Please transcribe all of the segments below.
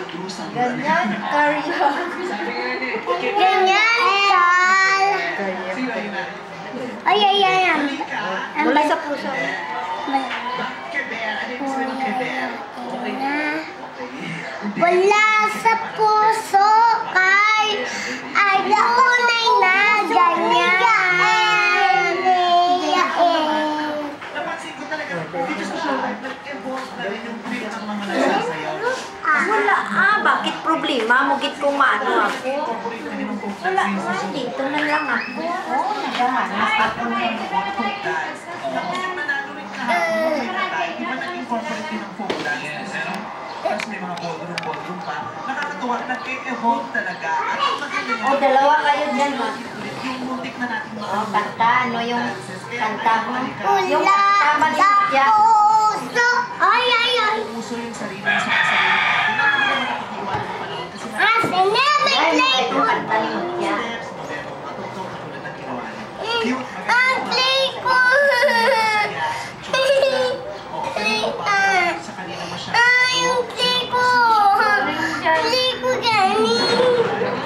Ganyan, karya. Ganyan, kal. Ay, ay, ay, ay. Mula sa puso. Wala sa puso kay tunay na ganyan. Napansin ko talaga, dito sa show, nag-evolve na rin yung feel ng mga nagsasayaw. Wala bakit problema? Mugit kung maano ako. Wala dito na lang ako. Naghahanap ako ng Tapos yung nanalo rin kahapon, di ba nag-incorporate din ng folk dance? Tapos may mga ballroom pa. Nakakatuwa, nag-evolve talaga. At maganda yan. dalawa kayo dyan, ma. Yung muntik na natin Kanta, ano yung kanta mo? Yung Wala kanta man sa siya. puso. Ay, ay, ay. uso yung sarili mo sa kasarili. Hindi naman makapag-iwan mo pala. Kasi As in every Ay, play. yung kanta ni Mutya. steps, modelo, matutong katulad ng ginawa niya. Cute, Ang play ko. Play sa kanila masyado. Ay, yung play ko. Play ko gani.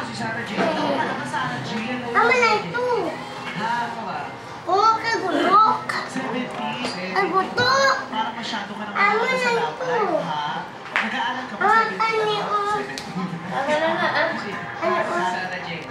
Si Sarah Jane. Ano naman Sarah Jane? Ama na ito. Oh, kagulok. 70. Ay, buto. Parang masyado ka naman Ama sa na love ito. life, ha? Nag-aaral ka ba Ah, sa ano, 70? Tama na na, ah. Ano, Sarah Jane.